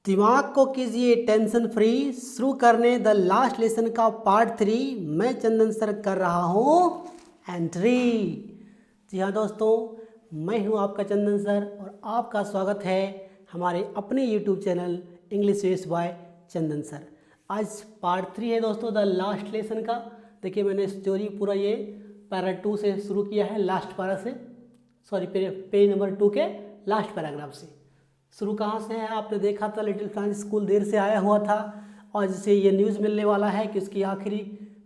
दिमाग को कीजिए टेंशन फ्री। शुरू करने द लास्ट लेसन का पार्ट 3 मैं चंदन सर कर रहा हूँ एंट्री। जी हाँ दोस्तों, मैं हूँ आपका चंदन सर और आपका स्वागत है हमारे अपने यूट्यूब चैनल इंग्लिश वेस बाय चंदन सर। आज पार्ट 3 है दोस्तों द लास्ट लेसन का। देखिए मैंने स्टोरी पूरा ये पैरा 2 से शुरू किया है, लास्ट पैरा से, सॉरी पेज नंबर 2 के लास्ट पैराग्राफ से। शुरू कहाँ से है आपने देखा था, लिटिल फ्रांस स्कूल देर से आया हुआ था और जिसे ये न्यूज़ मिलने वाला है कि उसकी आखिरी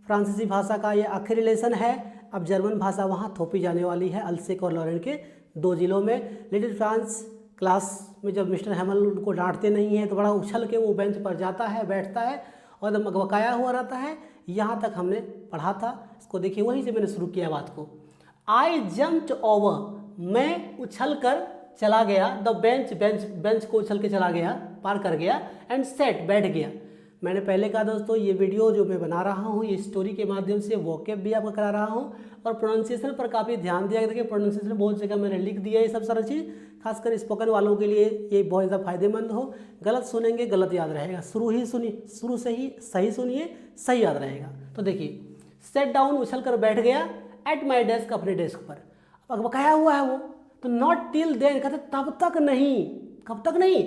फ्रांसीसी भाषा का ये आखिरी लेसन है। अब जर्मन भाषा वहाँ थोपी जाने वाली है अल्सेक और लॉरेन के 2 जिलों में। लिटिल फ्रांस क्लास में जब मिस्टर हैमल उनको डांटते नहीं हैं तो बड़ा उछल के वो बेंच पर जाता है, बैठता है और एकदम मगमगाया हुआ रहता है। यहाँ तक हमने पढ़ा था, इसको देखिए वहीं से मैंने शुरू किया बात को। आई जम्प्ड ओवर, मैं उछल कर चला गया, द बेंच को उछल के चला गया, पार कर गया, एंड सेट बैठ गया। मैंने पहले कहा दोस्तों ये वीडियो जो मैं बना रहा हूँ ये स्टोरी के माध्यम से वोकैब भी आपको करा रहा हूँ और प्रोनाउंसिएशन पर काफ़ी ध्यान दिया। देखिए प्रोनाउंसिएशन बहुत जगह मैंने लिख दिया, ये सब सारा चीज़ खासकर स्पोकन वालों के लिए ये बहुत ज़्यादा फायदेमंद हो। गलत सुनेंगे गलत याद रहेगा, शुरू से ही सही सुनिए, सही याद रहेगा। तो देखिए सेट डाउन, उछल कर बैठ गया, एट माई डेस्क, अपने डेस्क पर। अब बकाया हुआ है वो, तो नॉट टिल देन कहते तब तक नहीं, कब तक नहीं,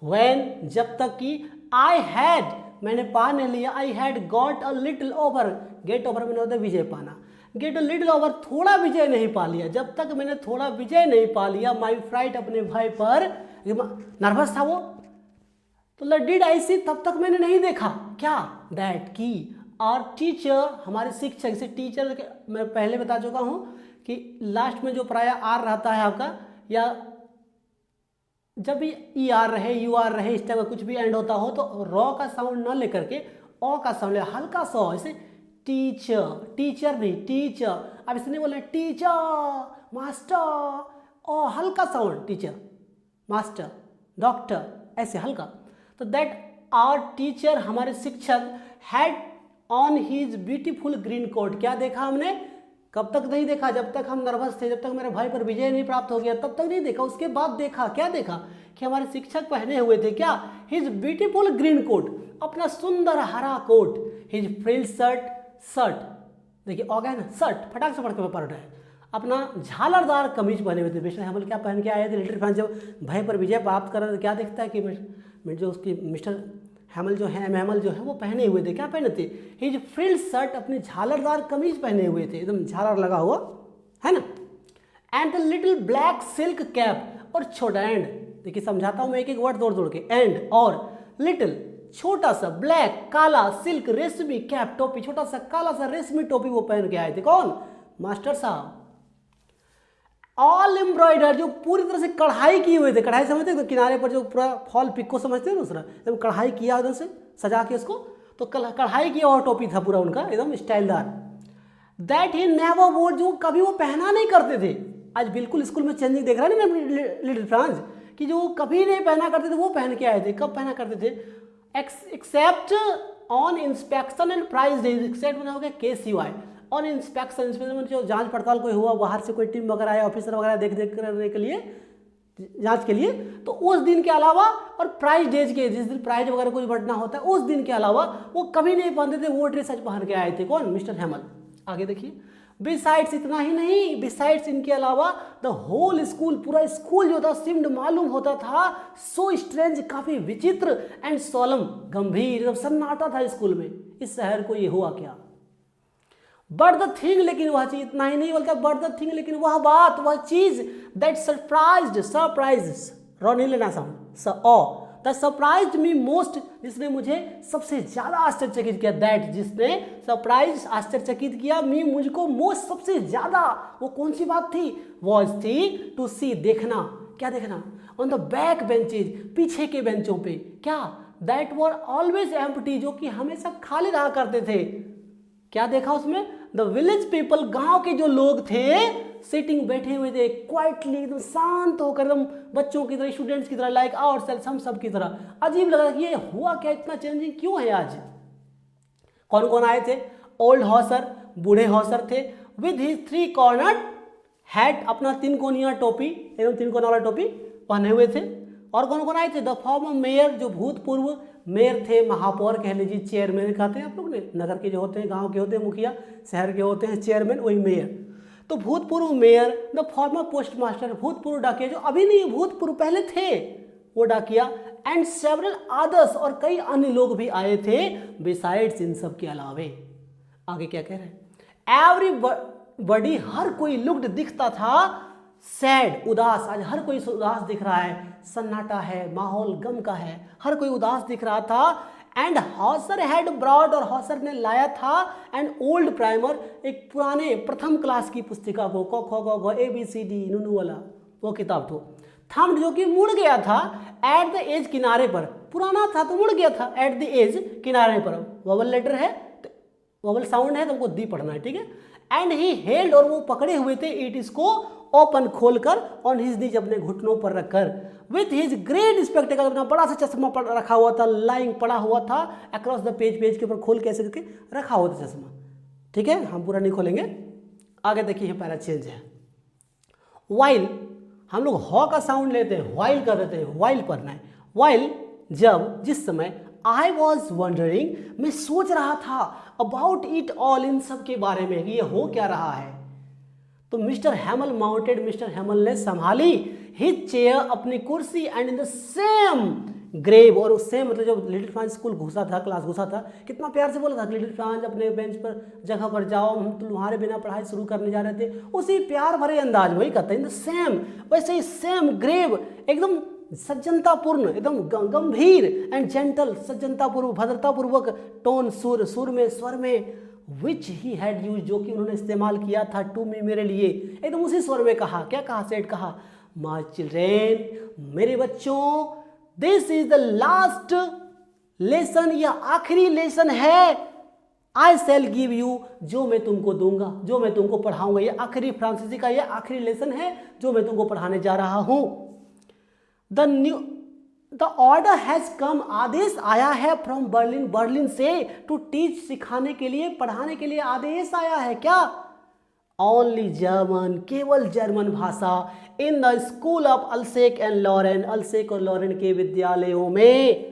व्हेन जब तक कि आई हैड, मैंने पा नहीं लिया, I had got a little over, get over मैंने होता विजय पाना, गेट अ लिटिल ओवर थोड़ा विजय नहीं पा लिया, जब तक मैंने थोड़ा विजय नहीं पा लिया, माई फ्राइट अपने भाई पर, नर्वस था वो, तो डिड आई सी तब तक मैंने नहीं देखा क्या, दैट की और टीचर हमारे शिक्षक, इसे टीचर मैं पहले बता चुका हूँ कि लास्ट में जो प्राय आर रहता है आपका, या जब भी ई आर रहे, यू आर रहे, इस टाइप का कुछ भी एंड होता हो तो रॉ का साउंड ना लेकर के ओ का साउंड ले, हल्का सा, जैसे टीचर, टीचर नहीं टीचर। अब इसने बोला टीचर, मास्टर, ओ हल्का साउंड, टीचर, मास्टर, डॉक्टर, ऐसे हल्का। तो दैट आवर टीचर, हमारे शिक्षक, had on his beautiful green coat, क्या देखा हमने, कब तक नहीं देखा, जब तक हम नर्वस थे, जब तक मेरे भाई पर विजय नहीं प्राप्त हो गया तब तक नहीं देखा। उसके बाद देखा, क्या देखा कि हमारे शिक्षक पहने हुए थे क्या, हिज ब्यूटीफुल ग्रीन कोट, अपना सुंदर हरा कोट, हिज फ्रिल शर्ट, देखिए हो गया ना, शर्ट फटाक से पढ़ के पढ़ रहे हैं, अपना झालरदार कमीज पहने हुए थे। मिस्टर हैमल क्या पहन के आए थे, लिटिल फ्रांस जब भाई पर विजय प्राप्त कर रहे थे क्या देखता है कि जो उसकी मिस्टर हैमल जो है, महमल जो है वो पहने हुए थे, क्या पहने थे, हिज फ्रिल शर्ट, अपनी झालरदार कमीज पहने हुए थे, एकदम झालर लगा हुआ है ना, and the little black silk cap, और छोटा, एंड देखिए समझाता हूँ मैं एक एक वर्ड जोड़ के, एंड और लिटिल छोटा सा ब्लैक काला सिल्क रेशमी कैप, टोपी, छोटा सा काला सा रेशमी टोपी वो पहन के आए थे, कौन, मास्टर साहब। ऑल एम्ब्रॉयडर, जो पूरी तरह से कढ़ाई किए हुए थे, कढ़ाई समझते हैं तो किनारे पर जो पूरा फॉल पिको समझते हैं दूसरा, एकदम कढ़ाई किया उधर से सजा के उसको, तो कढ़ाई किया हुआ टोपी था पूरा उनका एकदम स्टाइलदार। दैट ही नेवर वोर, जो कभी वो पहना नहीं करते थे। आज बिल्कुल स्कूल में चेंजिंग देख रहा है ना लिटिल फ्रांस, कि जो कभी नहीं पहना करते थे वो पहन के आए थे। कब पहना करते थे, except on inspection and prize day, except बना हो गया KCY, ऑन इंस्पेक्शन जो जांच पड़ताल कोई हुआ, बाहर से कोई टीम वगैरह आया, ऑफिसर वगैरह देख करने के लिए, जांच के लिए, तो उस दिन के अलावा, और प्राइज डेज के, जिस दिन प्राइज वगैरह कुछ बढ़ना होता है उस दिन के अलावा वो कभी नहीं पहनते थे, वो ड्रेस आज पहन के आए थे, कौन, मिस्टर हैमल। आगे देखिए, बिसाइड्स, इतना ही नहीं, बिसाइड्स इनके अलावा, द होल स्कूल, पूरा स्कूल जो था सिम्ड मालूम होता था, सो स्ट्रेंज, काफी विचित्र, एंड सोलम, गंभीर, जब सन्नाटा था स्कूल में, इस शहर को ये हुआ क्या। बट द थिंग, लेकिन वह चीज, इतना ही नहीं बोलता, बट द थिंग, लेकिन वह बात, वह चीज, दैट सरप्राइज, रॉ नहीं लेना sound, that surprised me most, जिसने मुझे सबसे ज्यादा आश्चर्यचकित किया, दैट जिसने सरप्राइज आश्चर्यचकित किया, मी मुझको मोस्ट सबसे ज्यादा, वो कौन सी बात थी, वॉज थी टू सी, देखना, क्या देखना, ऑन द बैक बेंचेज, पीछे के बेंचों पे, क्या, दैट वर ऑलवेज एम्प्टी, जो कि हमेशा खाली रहा करते थे। क्या देखा उसमें, द विलेज पीपल, गांव के जो लोग थे, सिटिंग, बैठे हुए थे, क्वाइटली, एकदम शांत होकर, एकदम बच्चों की तरह, स्टूडेंट्स की तरह, लाइक आवर सेल्फ, हम सब की तरह। अजीब लगा कि ये हुआ क्या, इतना चेंजिंग क्यों है आज। कौन कौन आए थे, ओल्ड हॉसर, बूढ़े हॉसर थे, विद हिज 3 कॉर्नर हैट, अपना 3 कोनिया टोपी, एकदम 3 कोना वाला टोपी पहने हुए थे, और कौन कौन आए थे? द फॉर्मर मेयर, जो भूतपूर्व मेयर थे, महापौर कह लीजिए, चेयरमैन कहते हैं आप लोग ने, नगर के जो होते हैं, गांव के होते हैं मुखिया, शहर के होते हैं चेयरमैन, वही मेयर। तो भूतपूर्व mayor, the former post master, भूतपूर्व डाकिया, जो अभी नहीं भूतपूर्व पहले थे वो डाकिया, एंड सेवरल अदर्स, और कई अन्य लोग भी आए थे बिसाइड्स, इन सब के अलावे। आगे क्या कह रहे हैं? एवरीबॉडी, हर कोई, लुक्ड, दिखता था, सैड, उदास, आज हर कोई उदास दिख रहा है, सन्नाटा है, माहौल गम का है, हर कोई उदास दिख रहा था। एंड हॉसर हैड ब्रॉड, और हॉसर ने लाया था एन ओल्ड प्राइमर, एक पुराने प्रथम क्लास की पुस्तिका को, क ख ग घ ABCD नूनू वाला वो किताब को, थम्ड, जो कि मुड़ गया था, एट द एज, किनारे पर, पुराना था तो मुड़ गया था, एट द एज, किनारे पर, वोवल लेटर है, वोवल साउंड है तो हमको दी पढ़ना है, ठीक है। एंड ही हेल्ड, और वो पकड़े हुए थे, इट इसको ओपन खोलकर, ऑन हिज नीज, अपने घुटनों पर रखकर, विथ हिज ग्रेट स्पेक्टेकल, अपना बड़ा सा चश्मा रखा हुआ था, लाइंग पड़ा हुआ था अक्रॉस द पेज, पेज के ऊपर खोल के ऐसे करके रखा हुआ था चश्मा, ठीक है, हम पूरा नहीं खोलेंगे। आगे देखिए पैरा चेंज है। वाइल, हम लोग हॉ का साउंड लेते हैं, वाइल कर देते हैं, वाइल पढ़ना है। वाइल, जब, जिस समय, आई वॉज वंडरिंग, मैं सोच रहा था, अबाउट इट ऑल, इन सब के बारे में, ये हो क्या रहा है। तो mister Hamel mounted, mister Hamel ने संभाली, हिज चेयर, अपनी कुर्सी, and in the same grave, और उससे मतलब जब लिटिल फ्रांस स्कूल घुसा था, क्लास घुसा था, कितना प्यार से बोला था, लिटिल फ्रांस अपने बेंच पर, जगह पर जाओ, हम तुम्हारे बिना पढ़ाई शुरू करने जा रहे थे, उसी प्यार भरे अंदाज वही कहते हैं, इन द सेम, वैसे ही सेम ग्रेव, एकदम सज्जनतापूर्ण, एकदम गंभीर, एंड जेंटल, सज्जनतापूर्वक, भद्रतापूर्वक, टोन, सुर में, स्वर में, विच ही हैड यूज, जो कि उन्होंने इस्तेमाल किया था, टू मी, मेरे लिए, एकदम उसी स्वर में कहा, क्या कहा? सेड कहा, माय चिल्ड्रेन, मेरे बच्चों, this is the last lesson, यह आखिरी लेसन है, आई सेल गिव यू, जो मैं तुमको दूंगा, जो मैं तुमको पढ़ाऊंगा, ये आखिरी फ्रांसीसी का यह आखिरी लेसन है जो मैं तुमको पढ़ाने जा रहा हूं। द ऑर्डर हैज कम, आदेश आया है, फ्रॉम बर्लिन, बर्लिन से, टू टीच, सिखाने के लिए, पढ़ाने के लिए आदेश आया है, क्या? ओनली जर्मन, केवल जर्मन भाषा, in the school of Alsace and Lorraine, Alsace और लॉरेन के विद्यालयों में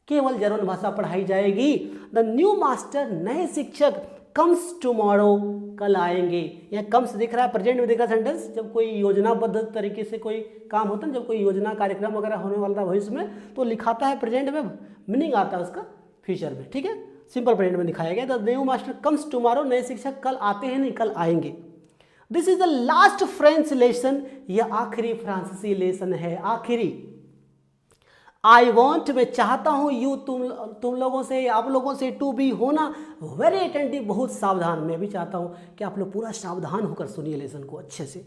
केवल जर्मन भाषा पढ़ाई जाएगी। द न्यू मास्टर, नए शिक्षक, कम्स टुमारो, कल आएंगे। यह कम्स दिख रहा है, प्रेजेंट में दिख रहा है सेंटेंस, जब कोई योजनाबद्ध तरीके से कोई काम होता है, जब कोई योजना कार्यक्रम वगैरह होने वाला था भविष्य में, तो लिखाता है प्रेजेंट में, मीनिंग आता है उसका फ्यूचर में, ठीक है, सिंपल प्रेजेंट में दिखाया गया। The new master comes tomorrow, नए शिक्षक कल आते हैं, नहीं कल आएंगे। This is the last French lesson, यह आखिरी फ्रांसीसी लेसन है, आखिरी। आई वॉन्ट, मैं चाहता हूँ, यू, तुम लोगों से, आप लोगों से, टू बी, होना, वेरी अटेंटिव, बहुत सावधान। मैं भी चाहता हूँ कि आप लोग पूरा सावधान होकर सुनिए लेसन को अच्छे से।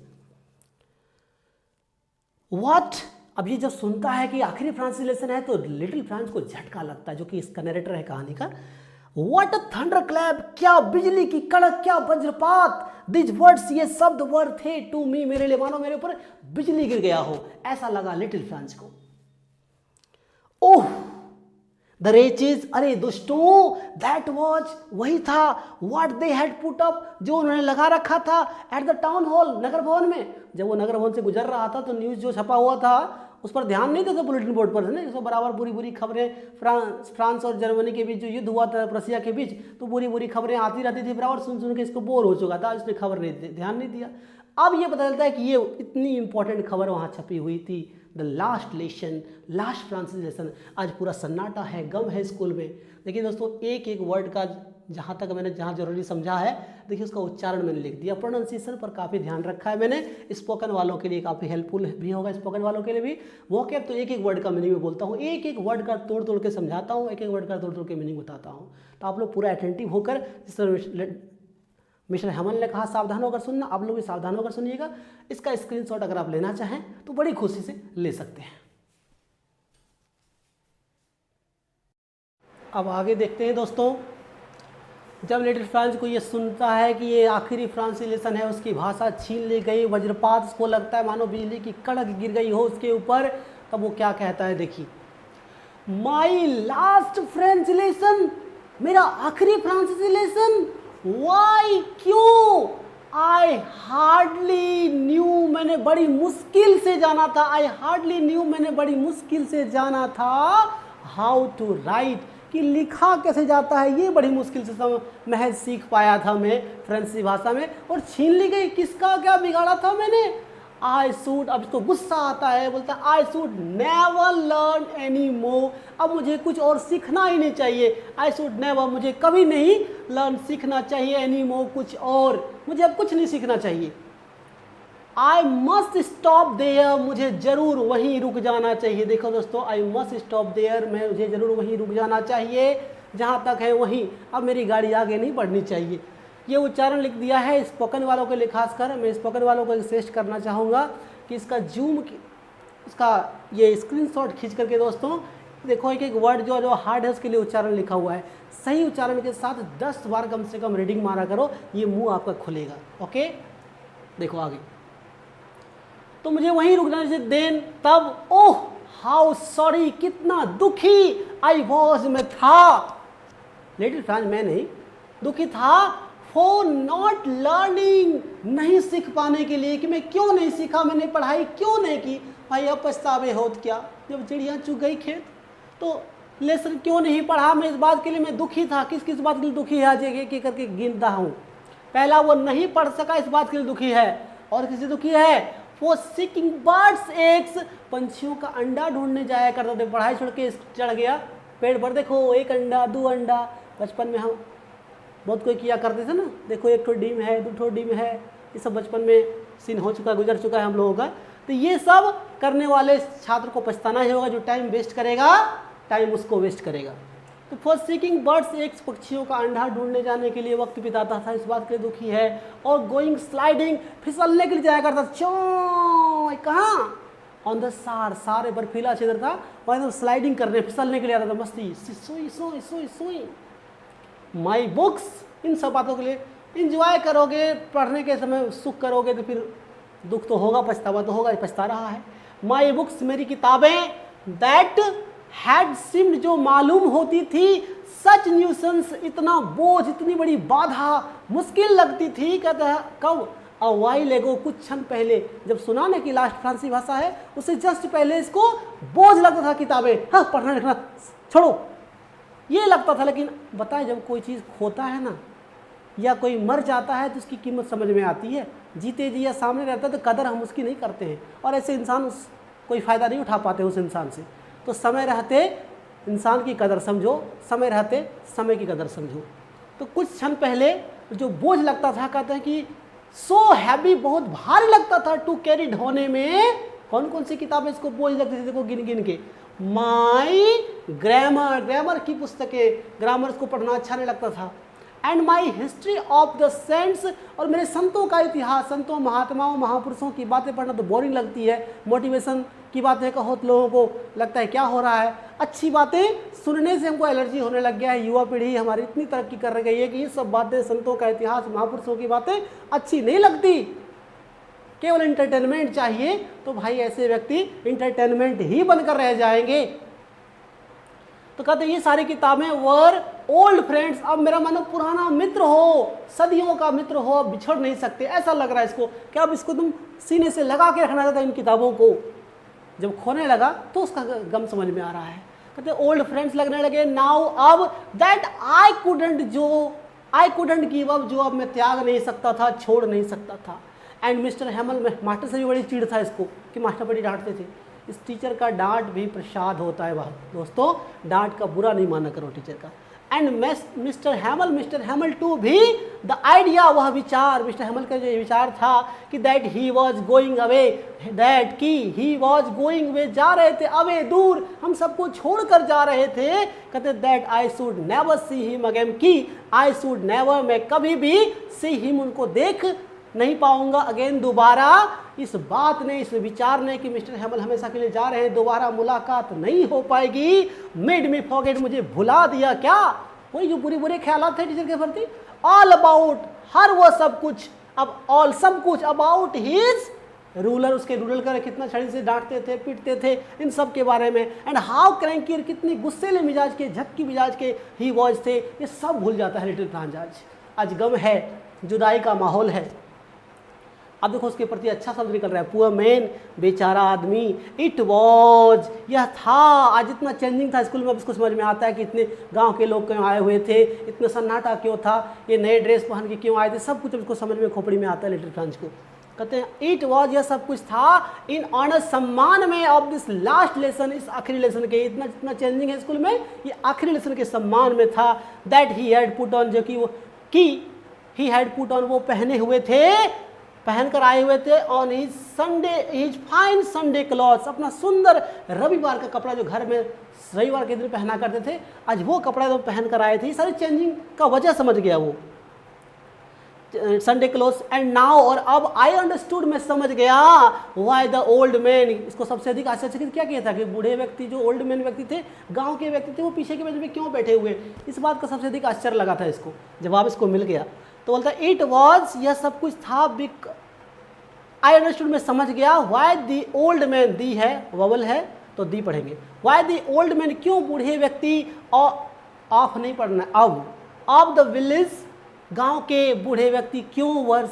व्हाट, अब ये जब सुनता है कि आखिरी फ्रांसीसी लेसन है तो लिटिल फ्रांस को झटका लगता है, जो कि इसका नरेटर है कहानी का। व्हाट अ थंडर क्लैप, क्या बिजली की कड़क, क्या वज्रपात। दिस वर्ड्स, ये शब्द वर्ड थे, टू मी, मेरे लिए, मानो मेरे ऊपर बिजली गिर गया हो, ऐसा लगा लिटिल फ्रांस को। ओह द रेचेज, अरे दुष्टों, दैट वॉज, वही था, what they had put up, जो उन्होंने लगा रखा था, एट द टाउन हॉल, नगर भवन में। जब वो नगर भवन से गुजर रहा था तो न्यूज़ जो छपा हुआ था उस पर ध्यान नहीं देता, बुलेटिन बोर्ड पर, है ना, जिसमें बराबर बुरी बुरी खबरें, फ्रांस और जर्मनी के बीच जो युद्ध हुआ था, रसिया के बीच, तो बुरी बुरी खबरें आती रहती थी, बराबर सुन सुन के इसको बोर हो चुका था, इसने खबर नहीं, ध्यान नहीं दिया। अब ये पता चलता है कि ये इतनी इंपॉर्टेंट खबर वहाँ छपी हुई थी, द लास्ट लेसन, लास्ट फ्रांसीसी लेसन। आज पूरा सन्नाटा है, गम है स्कूल में। देखिए दोस्तों, एक एक वर्ड का जहाँ तक मैंने जहाँ जरूरी समझा है, देखिए उसका उच्चारण मैंने लिख दिया, प्रोनाउंसिएशन पर काफ़ी ध्यान रखा है मैंने। स्पोकन वालों के लिए काफ़ी हेल्पफुल भी होगा, स्पोकन वालों के लिए भी। वोकैब तो एक एक वर्ड का मीनिंग में बोलता हूँ, एक एक वर्ड का तोड़ तोड़ के समझाता हूँ, एक एक वर्ड का तोड़ तोड़ के मीनिंग बताता हूँ। तो आप लोग पूरा अटेंटिव होकर, जिस तरह मिस्टर हेमल ने कहा सावधान होकर सुनना, आप लोग भी सावधान होकर सुनिएगा। इसका स्क्रीनशॉट अगर आप लेना चाहें तो बड़ी खुशी से ले सकते हैं। अब आगे देखते हैं दोस्तों। जब लिटिल फ्रांस को ये सुनता है कि ये आखिरी फ्रांसीसी लेसन है, उसकी भाषा छीन ली गई, वज्रपात उसको लगता है मानो बिजली की कड़क गिर गई हो उसके ऊपर, तब वो क्या कहता है, देखिए, माई लास्ट फ्रेंच लेसन, मेरा आखिरी फ्रांसीसी लेसन, वाई, क्यों, आई हार्डली न्यू, मैंने बड़ी मुश्किल से जाना था, आई हार्डली न्यू, मैंने बड़ी मुश्किल से जाना था, हाउ टू राइट, कि लिखा कैसे जाता है ये बड़ी मुश्किल से महज सीख पाया था मैं फ्रांसीसी भाषा में, और छीन ली गई। किसका क्या बिगाड़ा था मैंने? आई शुड, अब इसको गुस्सा आता है, बोलता है I should never learn any more, अब मुझे कुछ और सीखना ही नहीं चाहिए। आई शुड नेवर, मुझे कभी नहीं लर्न सीखना चाहिए, एनी मोर, कुछ और, मुझे अब कुछ नहीं सीखना चाहिए। आई मस्ट स्टॉप देयर, मुझे जरूर वहीं रुक जाना चाहिए। देखो दोस्तों, आई मस्ट स्टॉप देयर, मैं मुझे जरूर वहीं रुक जाना चाहिए, जहाँ तक है वहीं, अब मेरी गाड़ी आगे नहीं बढ़नी चाहिए। ये उच्चारण लिख दिया है स्पोकन वालों के लिए, खासकर मैं स्पोकन वालों को सजेस्ट करना चाहूँगा कि इसका जूम, इसका ये स्क्रीनशॉट खींच करके दोस्तों देखो, एक एक वर्ड जो हार्ड है उसके लिए उच्चारण लिखा हुआ है, सही उच्चारण के साथ 10 बार कम से कम रीडिंग मारा करो, ये मुंह आपका खुलेगा। ओके, देखो आगे, तो मुझे वहीं रुकना चाहिए। देन, तब, ओह हाउ सॉरी, कितना दुखी, आई वॉज, मैं था, लिटिल फ्रांस, मैं नहीं, दुखी था, फॉर नॉट लर्निंग, नहीं सीख पाने के लिए, कि मैं क्यों नहीं सीखा, मैंने पढ़ाई क्यों नहीं की। भाई अब पछतावे होत क्या, जब चिड़िया चुग गई खेत, तो लेसन क्यों नहीं पढ़ा, मैं इस बात के लिए मैं दुखी था। किस किस बात के लिए दुखी है, आज एक करके गिनता हूँ। पहला, वो नहीं पढ़ सका, इस बात के लिए दुखी है। और किसी दुखी है, फॉर सीकिंग बर्ड्स एग्स, पंछियों का अंडा ढूंढने जाया करते थे, पढ़ाई छोड़ के चढ़ गया पेड़ पर, देखो एक अंडा, 2 अंडा, बचपन में हम बहुत कोई किया करते थे ना, देखो 1 ठो डीम है, 2 ठो डीम है, ये सब बचपन में सीन हो चुका, गुजर चुका है हम लोगों का। तो ये सब करने वाले छात्र को पछताना ही होगा, जो टाइम वेस्ट करेगा, टाइम उसको वेस्ट करेगा। तो फॉर सीकिंग बर्ड्स एग्स, पक्षियों का अंडा ढूंढने जाने के लिए वक्त बिताता था, इस बात के लिए दुखी है। और गोइंग स्लाइडिंग, फिसलने के लिए जाया करता, चो कहाँ, ऑन द सार, सारे बर्फीला क्षेत्र था, वहाँ स्लाइडिंग करने, फिसलने के लिए आता था, मस्ती, सोई सोई सोई सोई। माई बुक्स, इन सब बातों के लिए इंजॉय करोगे, पढ़ने के समय सुख करोगे, तो फिर दुख तो होगा, पछतावा तो होगा, पछता रहा है। माई बुक्स, मेरी किताबें, दैट हैड सिम्ड, जो मालूम होती थी, सच न्यूसेंस, इतना बोझ, इतनी बड़ी बाधा, मुश्किल लगती थी। कहता है कब, अ वाइल एगो, कुछ क्षण पहले, जब सुना ना कि लास्ट फ्रांसीसी भाषा है, उससे जस्ट पहले इसको बोझ लगता था किताबें, हाँ पढ़ना लिखना छोड़ो, ये लगता था। लेकिन बताए, जब कोई चीज़ खोता है ना, या कोई मर जाता है, तो उसकी कीमत समझ में आती है। जीते जी या सामने रहता है तो कदर हम उसकी नहीं करते हैं, और ऐसे इंसान कोई फ़ायदा नहीं उठा पाते उस इंसान से। तो समय रहते इंसान की कदर समझो, समय रहते समय की कदर समझो। तो कुछ क्षण पहले जो बोझ लगता था, कहते हैं कि सो हैवी, बहुत भारी लगता था, टू कैरी, ढोने में। कौन कौन सी किताबें इसको बोझ लगती थी, देखो गिन गिन के। माई ग्रामर, ग्रामर की पुस्तकें, ग्रामर को पढ़ना अच्छा नहीं लगता था। And my history of the saints, और मेरे संतों का इतिहास, संतों, महात्माओं, महापुरुषों की बातें पढ़ना तो बोरिंग लगती है। मोटिवेशन की बातें कहो तो लोगों को लगता है क्या हो रहा है। अच्छी बातें सुनने से हमको एलर्जी होने लग गया है। युवा पीढ़ी हमारी इतनी तरक्की कर रही है कि ये सब बातें, संतों का इतिहास, महापुरुषों की बातें अच्छी नहीं लगती, केवल इंटरटेनमेंट चाहिए। तो भाई ऐसे व्यक्ति इंटरटेनमेंट ही बनकर रह जाएंगे। तो कहते ये सारी किताबें वर ओल्ड फ्रेंड्स, अब मेरा मानो पुराना मित्र हो, सदियों का मित्र हो, अब बिछड़ नहीं सकते। ऐसा लग रहा है इसको कि अब इसको तुम सीने से लगा के रखना चाहता इन किताबों को। जब खोने लगा तो उसका गम समझ में आ रहा है। कहते ओल्ड फ्रेंड्स लगने लगे। नाउ, अब, that I couldn't give up, जो अब मैं त्याग नहीं सकता था, छोड़ नहीं सकता था। एंड मिस्टर हेमल, मास्टर से भी बड़ी चिढ़ था इसको कि मास्टर बड़ी डांटते थे। इस टीचर का डांट भी प्रसाद होता है दोस्तों, डांट का बुरा नहीं माना करो टीचर का। एंड मिस्टर हेमल टू भी, द आइडिया, वह विचार, मिस्टर हेमल का जो विचार था कि that he was going away, that की ही वॉज गोइंग वे, जा रहे थे, अवे, दूर, हम सबको छोड़कर जा रहे थे। कहते that I should never see him again, की आई शुड नेवर, मैं कभी भी सी हिम, उनको देख नहीं पाऊंगा, अगेन, दोबारा। इस बात ने, इस विचार ने कि मिस्टर हेमल हमेशा के लिए जा रहे हैं, दोबारा मुलाकात नहीं हो पाएगी, मेड मी फॉरगेट, मुझे भुला दिया। क्या? वही जो बुरे बुरे ख्यालात थे टीचर के प्रति। ऑल अबाउट, हर वो सब कुछ, अब ऑल सब कुछ, अबाउट हिज रूलर, उसके रूलर का कितना छड़ी से डांटते थे, पीटते थे, इन सब के बारे में। एंड हाउ क्रैंकी, कितने गुस्सेले मिजाज के, झटकी मिजाज के ही वॉज थे, ये सब भूल जाता है लिटिल फ्रांस। आज गम है, जुदाई का माहौल है, अब देखो उसके प्रति अच्छा शब्द निकल रहा है, पुअर मैन, बेचारा आदमी। इट वॉज, यह था। आज इतना चेंजिंग था स्कूल में, अब इसको समझ में आता है कि इतने गांव के लोग क्यों आए हुए थे, इतना सन्नाटा क्यों था, ये नए ड्रेस पहन के क्यों आए थे, सब कुछ इसको समझ में, खोपड़ी में आता है लिटिल फ्रांस को। कहते हैं इट वॉज, यह सब कुछ था, इन ऑनर, सम्मान में, ऑफ दिस लास्ट लेसन, इस आखिरी लेसन के, इतना जितना चेंजिंग है स्कूल में, ये आखिरी लेसन के सम्मान में था। That he had put on, जो कि वो की ही हैड पुट ऑन, वो पहने हुए थे, पहन कर आए हुए थे, on his Sunday, his fine Sunday clothes, अपना सुंदर रविवार का कपड़ा जो घर में रविवार के दिन पहना करते थे, आज वो कपड़ा जो पहन कर आए थे। सारी चेंजिंग का वजह समझ गया वो, संडे क्लोथ। एंड नाउ, और अब आई अंडरस्टूड, मैं समझ गया, वाई द ओल्ड मैन, इसको सबसे अधिक आश्चर्यचकित क्या किया था कि बूढ़े व्यक्ति, जो ओल्ड मैन व्यक्ति थे, गांव के व्यक्ति थे, वो पीछे के बेंच में क्यों बैठे हुए, इस बात का सबसे अधिक आश्चर्य लगा था इसको। जवाब इसको मिल गया तो बोलता है इट वॉज, यह सब कुछ था, आई अंडरस्टूड, मैं समझ गया, वाई दी ओल्ड मैन, दी है ववल है तो दी पढ़ेंगे, वाई दी ओल्ड मैन, क्यों बूढ़े व्यक्ति, और ऑफ नहीं पढ़ना, अब, ऑफ द विलेज, गांव के बूढ़े व्यक्ति क्यों,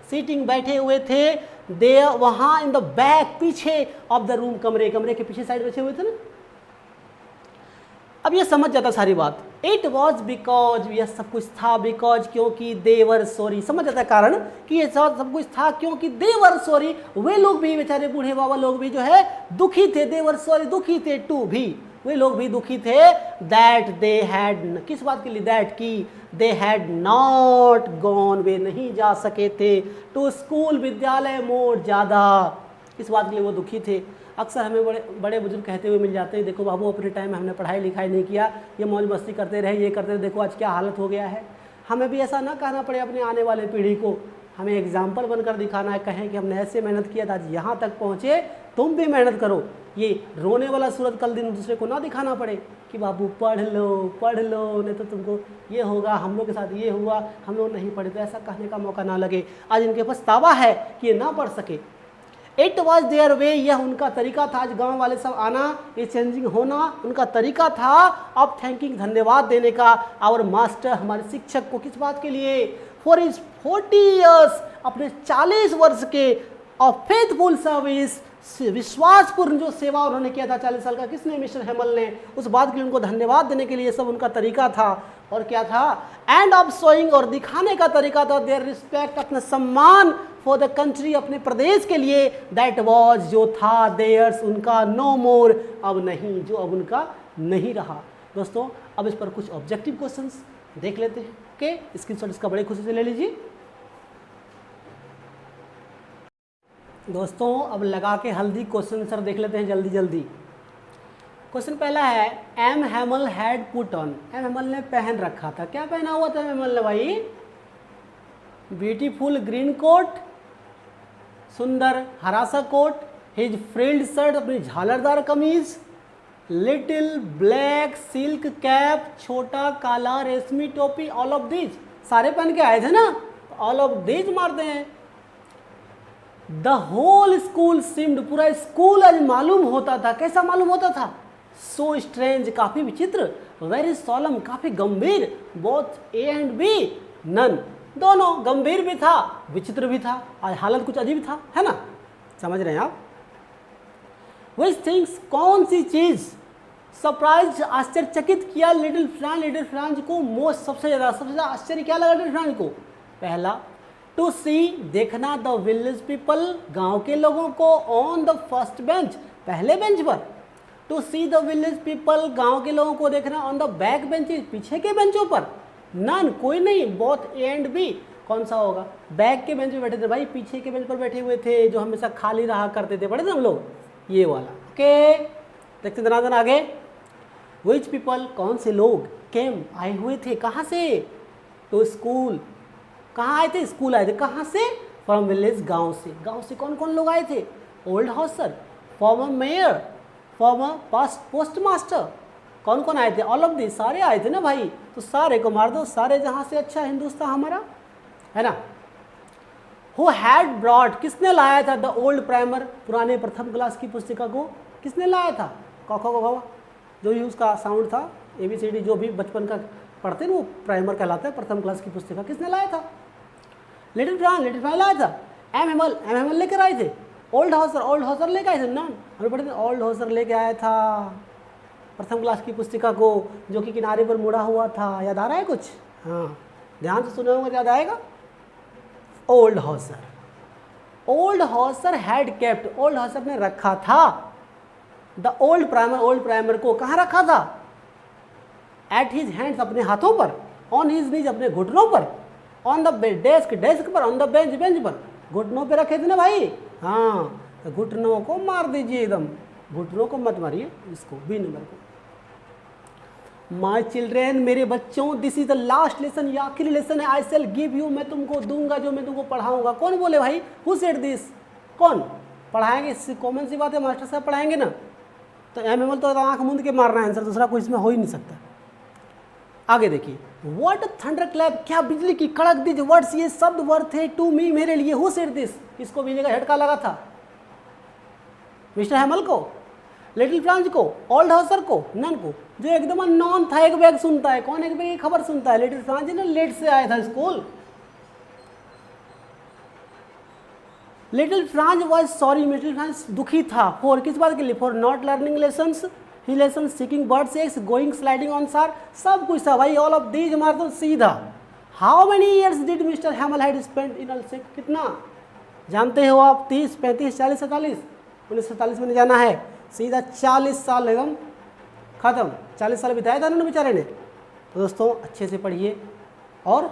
सीटिंग बैठे हुए थे, दे वहां, इन द बैक, पीछे, ऑफ द रूम, कमरे के पीछे साइड बैठे हुए थे ना। अब ये समझ जाता सारी बात। इट वॉज बिकॉज, यह सब कुछ था, बिकॉज, क्योंकि, देवर सॉरी, समझ जाता है कारण कि ये सब कुछ था क्योंकि, देवर सॉरी, वे लोग भी, बेचारे बूढ़े बाबा लोग भी जो है दुखी थे, देवर सॉरी, दुखी थे, टू भी, वे लोग भी दुखी थे, दैट दे हैड, किस बात के लिए, दैट की, दे हैड नॉट गॉन, वे नहीं जा सके थे, टू स्कूल, विद्यालय, मोर, ज़्यादा, इस बात के लिए वो दुखी थे। अक्सर हमें बड़े बुजुर्ग कहते हुए मिल जाते हैं, देखो बाबू अपने टाइम में हमने पढ़ाई लिखाई नहीं किया, ये मौज मस्ती करते रहे, ये करते रहे, देखो आज क्या हालत हो गया है। हमें भी ऐसा ना कहना पड़े अपने आने वाले पीढ़ी को, हमें एग्जाम्पल बनकर दिखाना है, कहें कि हमने ऐसे मेहनत किया था, आज यहाँ तक पहुँचे, तुम भी मेहनत करो। ये रोने वाला सूरत कल दिन दूसरे को ना दिखाना पड़े कि बाबू पढ़ लो, नहीं तो तुमको ये होगा, हम लोग के साथ ये हुआ, हम लोग नहीं पढ़े, तो ऐसा कहने का मौका ना लगे। आज इनके पास तावा है कि ये ना पढ़ सके। इट वॉज देयर वे, यह उनका तरीका था, आज गांव वाले सब आना, ये चेंजिंग होना उनका तरीका था। अब थैंकिंग, धन्यवाद देने का, आवर मास्टर, हमारे शिक्षक को, किस बात के लिए, फॉर हिज 40 years, अपने 40 वर्ष के ऑफ फेथफुल सर्विस, विश्वासपूर्ण जो सेवा उन्होंने किया था 40 साल का, किसने, मिस्टर हेमल ने, उस बात के लिए उनको धन्यवाद देने के लिए सब उनका तरीका था। और क्या था, एंड ऑफ शोइंग, और दिखाने का तरीका था, देयर रिस्पेक्ट, अपना सम्मान, फॉर द कंट्री, अपने प्रदेश के लिए, दैट वॉज, जो था, देयर्स, उनका, नो मोर, अब नहीं, जो अब उनका नहीं रहा। दोस्तों अब इस पर कुछ ऑब्जेक्टिव क्वेश्चंस देख लेते हैं। ओके, स्क्रीनशॉट इसका बड़े खुशी से ले लीजिए। दोस्तों अब लगा के हल्दी क्वेश्चन सर देख लेते हैं जल्दी जल्दी। क्वेश्चन पहला है, M Hamel had put on, M Hamel ने पहन रखा था, क्या पहना हुआ था एम हैमल ने भाई, ब्यूटीफुल ग्रीन कोट, सुंदर हरा सा कोट, हिज फ्रिल्ड शर्ट, अपनी झालरदार कमीज, लिटिल ब्लैक सिल्क कैप, छोटा काला रेशमी टोपी, ऑल ऑफ दीज, सारे पहन के आए थे ना, ऑल ऑफ दीज मारते हैं। द होल स्कूल सिम्ड, पूरा स्कूल आज मालूम होता था, कैसा मालूम होता था, सो स्ट्रेंज, काफी विचित्र, वेरी सॉलम, काफी गंभीर, both A and B, none, दोनों, गंभीर भी था विचित्र भी था, आज हालत कुछ अजीब था, है ना, समझ रहे हैं आप। विच थिंग्स, कौन सी चीज, सरप्राइज, आश्चर्यचकित किया लिटिल फ्रांस को, मोस्ट, सबसे ज्यादा आश्चर्य क्या लगा लिटिल फ्रांस को, पहला, टू सी, देखना, द विलेज पीपल, गांव के लोगों को, ऑन द फर्स्ट बेंच, पहले बेंच पर, to see the village people, गांव के लोगों को देखना, ऑन द बैक बेंचेज, पीछे के बेंचों पर, नन, कोई नहीं, बोथ ए एंड बी, कौन सा होगा, बैक के बेंच पे बैठे थे भाई, पीछे के बेंच पर बैठे हुए थे, जो हमेशा खाली रहा करते थे, पढ़े थे हम लोग, ये वाला। ओके, देखते दनादन आगे। विच पीपल, कौन से लोग, केम, आए हुए थे, कहाँ से, टू स्कूल, कहाँ आए थे, स्कूल आए थे, कहाँ से, फ्रॉम विलेज, गांव से, गांव से कौन कौन लोग आए थे, old Hauser, farmer mayor, farmer post master, कौन कौन आए थे, ऑल ऑफ दी, सारे आए थे ना भाई, तो सारे को मार दो, सारे जहाँ से अच्छा हिंदुस्तान हमारा, है ना। हु हैड ब्रॉड, किसने लाया था, द ओल्ड प्राइमर, पुराने प्रथम क्लास की पुस्तिका को किसने लाया था, क ख ग घ, जो भी उसका साउंड था, ABCD, जो भी बचपन का पढ़ते ना वो प्राइमर कहलाता है, प्रथम क्लास की पुस्तिका किसने लाया था, लिटिल फ्रांस लाया था। एम हेमल लेकर आए थे। ओल्ड हाउसर लेकर आए थे ना, हमें पढ़े थे ओल्ड हाउसर लेके आया था प्रथम क्लास की पुस्तिका को, जो कि किनारे पर मुड़ा हुआ था। याद आ रहा है कुछ? हाँ, ध्यान से सुने होंगे, याद आएगा। Old Hauser had kept, old Hauser ने रखा था द ओल्ड प्राइमर को कहाँ रखा था? एट हिज हैंड्स, अपने हाथों पर, ऑन हिज नीज, अपने घुटनों पर, ऑन द डेस्क पर, ऑन द बेंच पर, घुटनों पे रखे थे ना भाई। हाँ, तो घुटनों को मार दीजिए एकदम, घुटनों को मत मारिए, इसको बी नंबर को। माई चिल्ड्रेन, मेरे बच्चों, this is the last lesson, ये आखिरी लेसन है। आई शेल गिव यू, मैं तुमको दूंगा, जो मैं तुमको पढ़ाऊंगा। कौन बोले भाई? Who said this? कौन पढ़ाएंगे? कॉमन सी बात है, मास्टर साहब पढ़ाएंगे ना। तो एम एम एल तो आंख मूंद के मारना है आंसर, दूसरा कोई इसमें हो ही नहीं सकता। आगे देखिए, व्हाट थंडर क्लैप, क्या बिजली की कड़क दी वर्ड्स, ये शब्द वर्ड थे टू मी, मेरे लिए। Who said this? इसको बिजली का झटका लगा था? मिस्टर हेमल को, लिटिल फ्रांस को, ओल्ड हाउसर को, नन को। जो एकदम नॉन था, एक बैग सुनता है। कौन एक बैग की खबर सुनता है? लिटिल फ्रांस ना, लेट से आया था school. Little France was sorry, little France दुखी था। फॉर, किस बात के लिए? For not learning lessons, he lesson seeking birds eggs, going sliding on सार, सब कुछ था भाई। ऑल ऑफ दीज मार दो सीधा। How many years did mister Hamel had spent in Alsace, कितना जानते हो आप? 30, 35, 40, 47? 1947 में जाना है, सीधा 40 साल एकदम खत्म। 40 साल बिताया था उन्होंने बेचारे ने। तो दोस्तों अच्छे से पढ़िए और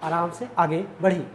आराम से आगे बढ़िए।